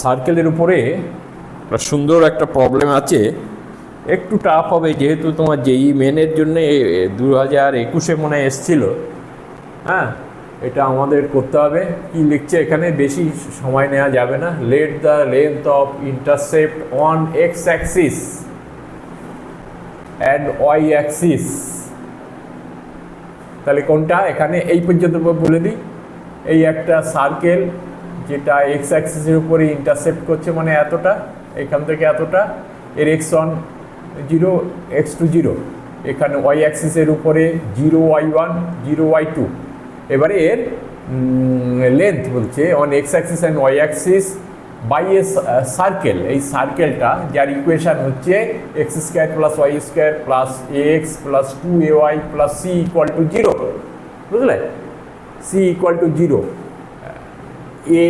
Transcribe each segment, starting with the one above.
সার্কেলের উপরে সুন্দর একটা প্রবলেম আছে, একটু টাফ হবে যেহেতু তোমার জেই মেনের জন্য 2021-এ মনে হয় এসেছিলো। হ্যাঁ, এটা আমাদের করতে হবে। কি লিখছে এখানে, বেশি সময় নেওয়া যাবে না। Let the length of intercept on x axis and y axis, তাহলে কোনটা এখানে এই পর্যন্ত বলে দিই। এই একটা সার্কেল যেটা এক্স অ্যাক্সিসের উপরে ইন্টারসেপ্ট করছে, মানে এতটা, এখান থেকে এতটা, এর x1 0 x2 0, এখানে ওয়াই অ্যাক্সিসের উপরে 0 y1 0 y2। এবারে এর লেন্থ বলছে on x axis and y axis by a circle. এই সার্কেলটা যার ইকুয়েশান হচ্ছে x square plus y square plus a x plus 2ay plus c equal to 0, বুঝলে? C equal to 0, a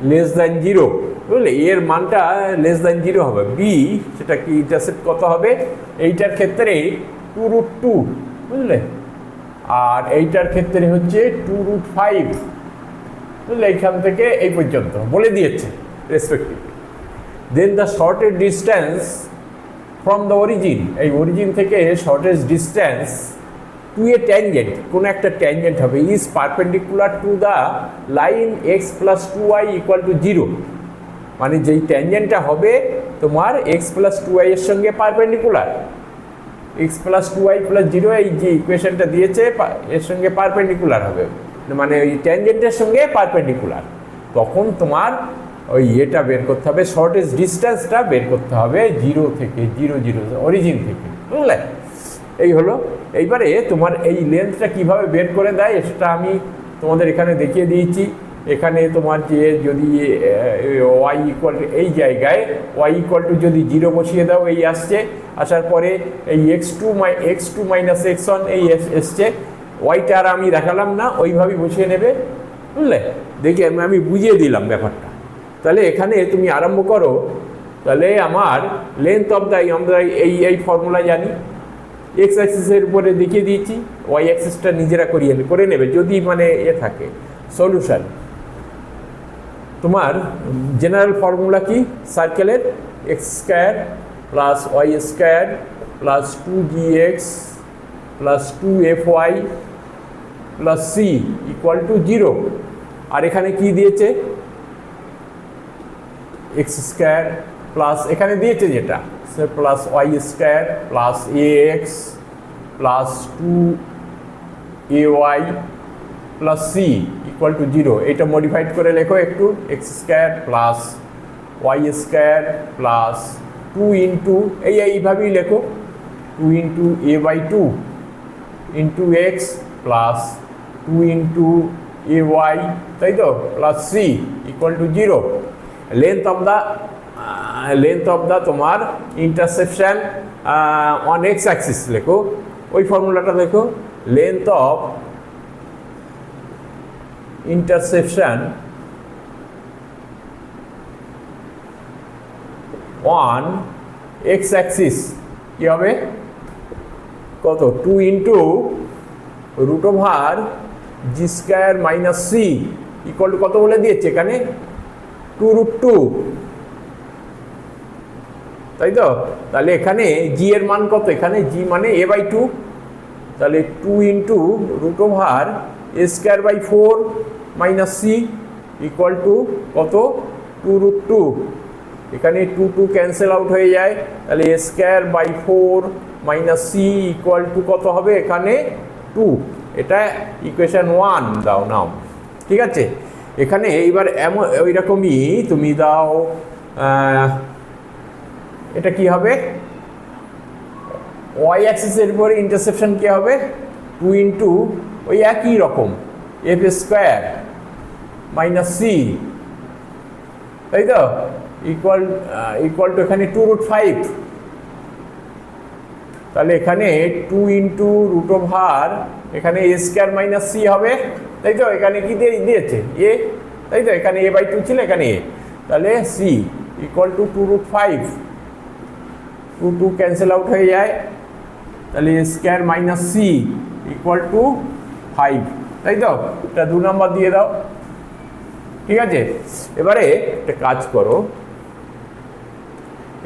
less than 0, বুঝলে? এর মানটা less than 0 হবে। B সেটা কি ইন্টারসেপ্ট কত হবে, এইটার ক্ষেত্রে 2√2, বুঝলে? আর এইটার ক্ষেত্রে হচ্ছে 2√5, বুঝলে? এইখান থেকে এই পর্যন্ত বলে দিয়েছে respectively. Then the shortest distance from the origin, এই অরিজিন থেকে shortest distance to a tangent, কোনো একটা ট্যানজেন্ট হবে, is perpendicular to the line x plus 2y equal to 0। মানে যেই ট্যানজেন্টটা হবে তোমার এক্স প্লাস 2y এর সঙ্গে perpendicular, x plus 2y plus 0, এই যে ইকুয়েশনটা দিয়েছে এর সঙ্গে পারপেন্ডিকুলার হবে, মানে ওই ট্যানজেন্টের সঙ্গে পারপেন্ডিকুলার। তখন তোমার ওই এটা বের করতে হবে, শর্টেজ ডিস্টেন্সটা বের করতে হবে 0 থেকে 0 0 অরিজিন থেকে, বুঝলে? এই হলো। এইবারে তোমার এই লেন্থটা কিভাবে বের করে দেয় সেটা আমি তোমাদের এখানে দেখিয়ে দিয়েছি। এখানে তোমার যে যদি ওয়াই ইকুয়াল টু, এই জায়গায় ওয়াই ইকুয়াল টু যদি 0 বসিয়ে দাও, এই আসছে, আসার পরে এই x2 মাইনাস x1 এই এসছে, ওয়াইটা আর আমি দেখালাম না, ওইভাবেই বসিয়ে নেবে, বুঝলে? দেখি আমি বুঝিয়ে দিলাম ব্যাপারটা। তাহলে এখানে তুমি আরম্ভ করো। তাহলে আমার লেন্থ অফ দ্য, আমরা এই ফর্মুলা জানি, এক্স অ্যাক্সিসের উপরে দেখিয়ে দিয়েছি, ওয়াই অ্যাক্সিসটা নিজেরা করে নেবে যদি মানে থাকে। সলিউশন, তোমার জেনারেল ফর্মুলা কি সার্কেলের, x square plus y square plus 2gx plus 2fy plus c equal to 0। আর এখানে কি দিয়েছে, এক্স স্কোয়ার প্লাস এখানে দিয়েছে যেটা plus y square plus a x plus 2ay plus c equal to 0। এটা মডিফাইড করে লেখো একটু, x square plus y square plus 2 into এইভাবেই লেখো 2 into a/2 into x plus 2 into ay, তাই তো, plus c equal to 0। Length of the তোমার intersection on x axis লেখো, ওই ফর্মুলাটা লেখো, length of intersection on x axis কি হবে, কত, 2 into √g square minus C equal to কত বলে দিয়েছে এখানে, 2√2, তাই তো? তাহলে এখানে জি এর মান কত, এখানে জি মানে a/2, তাহলে 2 ইন্টু √a²/4 minus C equal to কত, 2√2। এখানে 2 ক্যান্সেল আউট হয়ে যায়, তাহলে a²/4 minus C equal to কত হবে এখানে 2। এটা ইকুয়েশন 1 দাও নাও, ঠিক আছে? এখানে এইবার এমন ওই রকমই তুমি দাও, এটা কি হবে, ওয়াই অ্যাক্সিসের উপরে ইন্টারসেকশন কি হবে, 2 ইন্টু ওই একই রকম f² মাইনাস সি, তাই তো, ইকুয়াল টু এখানে 2√5। তাহলে এখানে 2 ইন্টু এখানে a² মাইনাস সি হবে, তাই তো? এখানে কি দিয়েছে এ, তাই তো? এখানে a/2 ছিল, এখানে এ, তাহলে c equal to 2√5, 2 cancel out হয়ে যায়, তাহলে a² minus C equal to 5, তাই তো? এটা 2 নম্বর দিয়ে দাও, ঠিক আছে? এবারে একটা কাজ করো,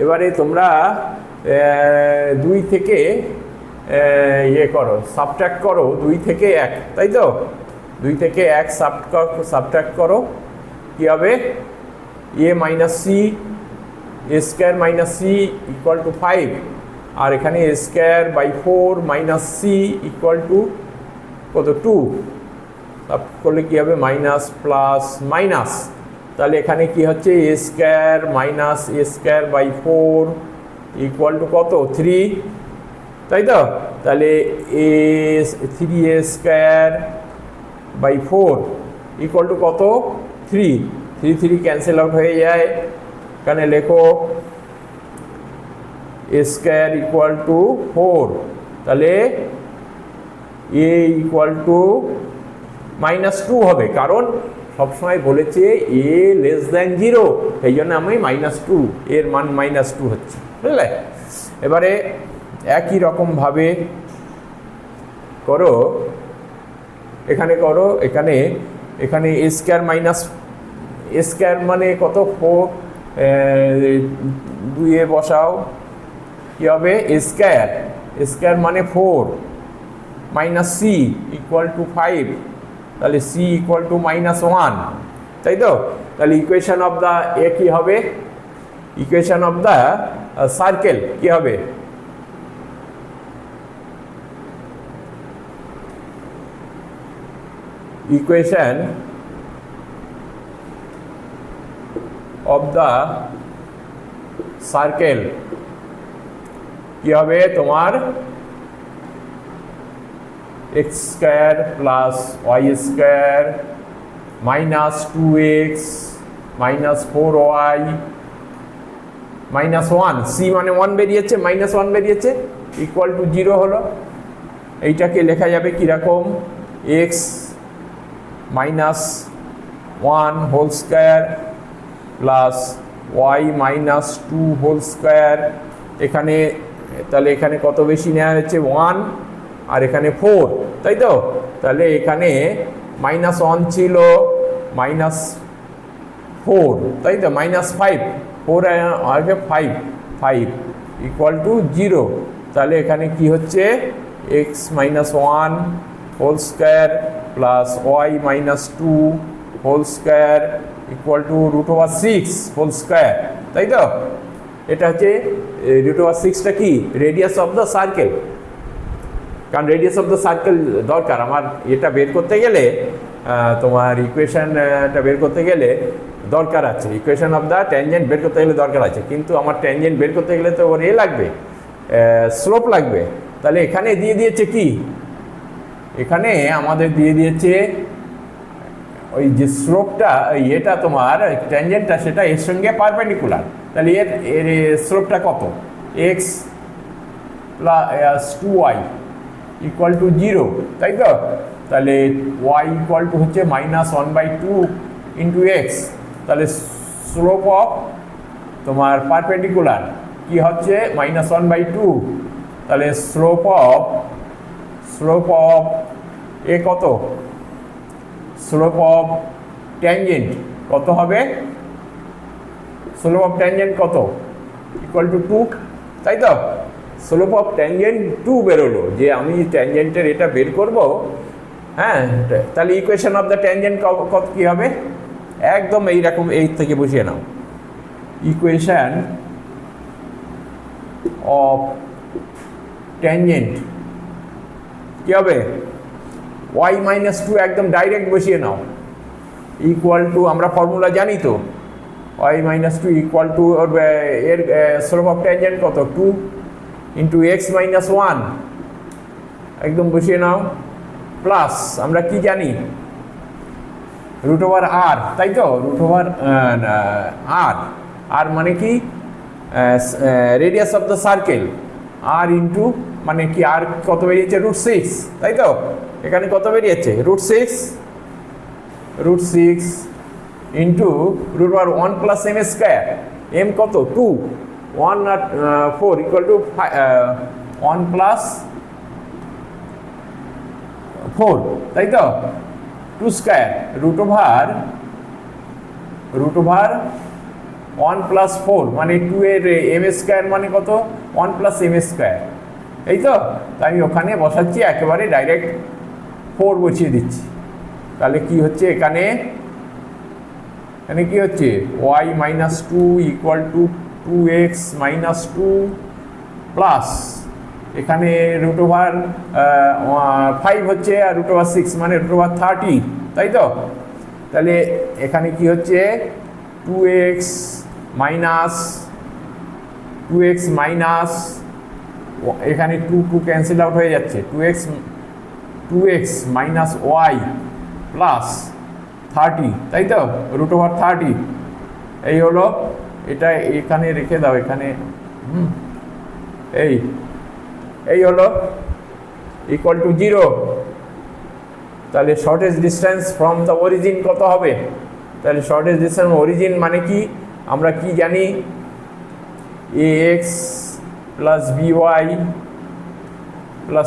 এবারে তোমরা 2 থেকে ইয়ে করো, সাবট্রাক্ট করো 2 থেকে 1, তাই তো? 2 থেকে 1 সাবট্রাক্ট করো, কী হবে? a minus C, A square minus C equal to 5, আর এখানে A square by 4 minus C equal to কত? 2। সাব করলে কী হবে? মাইনাস প্লাস মাইনাস, তাহলে এখানে কি হচ্ছে? A square minus A square by 4 equal to কত? 3, তাই তো? তাহলে 3a square by 4 equal to কত? 3। 3 ক্যান্সেল আউট হয়ে যায়, এখানে লেখো এ স্কোয়ার ইকুয়াল টু 4, তাহলে এ ইকুয়াল টু -2 হবে, কারণ সবসময় বলেছে এ লেস দ্যান 0, সেই জন্য আমি -2, এর মান -2 হচ্ছে, বুঝলে? এবারে একই রকমভাবে করো, এখানে করো, এখানে A square minus A square মানে কত? 4, 2 বসাও, কী হবে? এ স্কোয়ার মানে 4 মাইনাস সি ইকুয়াল টু 5, তাহলে সি ইকুয়াল টু -1, তাই তো? তাহলে ইকুয়েশন অফ দ্য এ কী হবে? ইকুয়েশন অফ দ্য সার্কেল কী হবে? ইকুয়েশন অফ দ্য সার্কেল কি হবে তোমার? X square plus y square minus 2x minus 4y -1, c মানে 1 বেরিয়েছে, -1 বেরিয়েছে, ইকুয়াল টু 0 হলো। এইটাকে লেখা যাবে কীরকম? X -1 whole square plus y -2 whole square. এখানে তাহলে এখানে কত বেশি নেওয়া হয়েছে? 1, আর এখানে 4, তাই তো? তাহলে এখানে -1 ছিল, -4, তাই তো? -5, 4 আগে 5 ইকুয়াল টু 0। তাহলে এখানে কি হচ্ছে? X -1 whole square plus y -2 whole square equal to √6 whole square, তাই তো? এটা হচ্ছে √6টা কি? রেডিয়াস অফ দ্য সার্কেল, কারণ রেডিয়াস অফ দ্য সার্কেল দরকার আমার এটা বের করতে গেলে, তোমার ইকুয়েশনটা বের করতে গেলে দরকার আছে, ইকুয়েশন অফ দ্য ট্যানজেন্ট বের করতে গেলে দরকার আছে, কিন্তু আমার ট্যানজেন্ট বের করতে গেলে তো ওর লাগবে, স্লোপ লাগবে। তাহলে এখানে দিয়ে দিয়েছে কি? এখানে আমাদের দিয়ে দিয়েছে ওই যে স্লোপটা, এটা তোমার ট্যানজেন্টটা, সেটা এর সঙ্গে পারপেন্ডিকুলার। তাহলে এর স্লোপটা কত? X plus 2y equal to 0, তাই তো? তাহলে y ইকুয়াল টু হচ্ছে -1/2 ইন্টু এক্স। তাহলে স্লোপ অফ তোমার পারপেন্ডিকুলার কি হচ্ছে? -1/2। তাহলে স্লোপ অফ এ কত? স্লোপ অফ ট্যানজেন্ট কত হবে? স্লোপ অফ ট্যানজেন্ট কত? ইকুয়াল টু 2, তাই তো? স্লোপ অফ ট্যানজেন্ট 2 বেরোলো, যে আমি ট্যানজেন্টের এটা বের করব। হ্যাঁ, তাহলে ইকুয়েশন অফ দ্য ট্যানজেন্ট কত কী হবে? একদম এইরকম, এই থেকে বসিয়ে নাও। ইকুয়েশন অফ ট্যানজেন্ট কী হবে? y -2 একদম ডাইরেক্ট বসিয়ে নাও, ইকুয়াল টু, আমরা ফর্মুলা জানি তো, y -2 ইকুয়াল টু এর স্লোপ অফ ট্যানজেন্ট কত? 2 ইন্টু এক্স -1, একদম বসিয়ে নাও, প্লাস আমরা কি জানি? √r, তাই তো? r মানে কি? Radius of the circle, r into মানে কি? r কত বেরিয়েছে? √6, তাই তো? এখানে কত বেরিয়েছে? √6 into √1 plus m square, m কত? 2, 1 আর 4 ইকুয়াল টু 1 প্লাস 4, তাই তো? 2 স্কোয়ার √ওভার 1+4 মানে 2 এর এম স্কোয়ার মানে কত 1+m স্কোয়ার, এই তো। তাই আমি ওখানে বসাচ্ছি, একেবারে ডাইরেক্ট 4 বসিয়ে দিচ্ছি। তাহলে কি হচ্ছে এখানে কি হচ্ছে y - 2 = 2x - 2 প্লাস এখানে √5 হচ্ছে আর √6 মানে √30, তাই তো। তাহলে এখানে কি হচ্ছে 2x মাইনাস এখানে 2 ক্যান্সেল আউট হয়ে যাচ্ছে, 2x মাইনাস y প্লাস 30, তাই তো, √30। এই হলো, এটা এখানে রেখে দাও, এখানে এই হলো = 0। তাহলে shortage distance from the origin কত হবে? তাহলে শর্টেজ ডিস্টেন্স অরিজিন মানে কি আমরা কি জানি, ax + by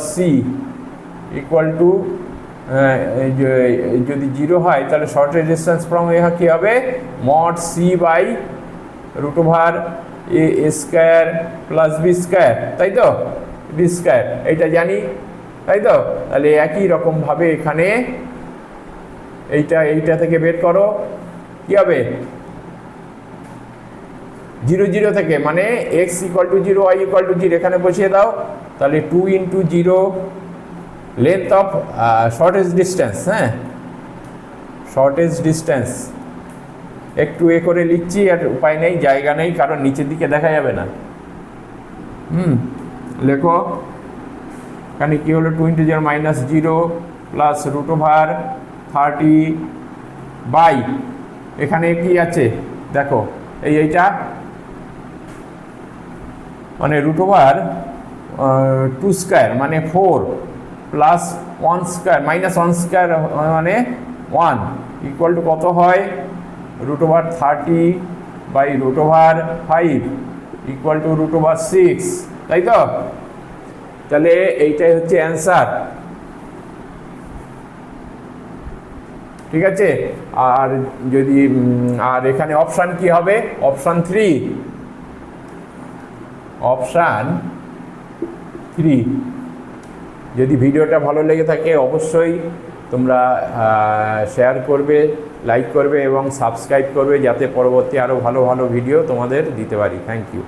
+ c = যদি 0 হয় তাহলে শর্টেজ ডিস্টেন্স ফ্রম কি হবে mod c by √a² + b², তাই তো, b², এইটা জানি, তাই তো। তাহলে একই রকমভাবে এখানে এইটা থেকে বের করো, কি হবে 0 0 থেকে, মানে x = 0 y = 0 এখানে বসিয়ে দাও। তাহলে 2 × 0 লেন্থ অফ শর্টেজ ডিস্টেন্স, হ্যাঁ, শর্টেজ ডিস্টেন্স একটু করে লিখছি, আর উপায় নেই, জায়গা নেই, কারণ নিচের দিকে দেখা যাবে না। লেখো এখানে কি হলো 2 × 0 - 0 প্লাস √30 বাই এখানে কি আছে দেখো, এইটা মানে √2² মানে 4 প্লাস 1² -1² মানে 1 = কত হয় √30 বাই √5 = √6, তাই তো। তাহলে এইটাই হচ্ছে অ্যান্সার, ঠিক আছে। আর যদি এখানে অপশান কি হবে, অপশান 3, যদি ভিডিওটা ভালো লেগে থাকে অবশ্যই তোমরা শেয়ার করবে, লাইক করবে এবং সাবস্ক্রাইব করবে, যাতে পরবর্তী আরও ভালো ভালো ভিডিও তোমাদের দিতে পারি। Thank you.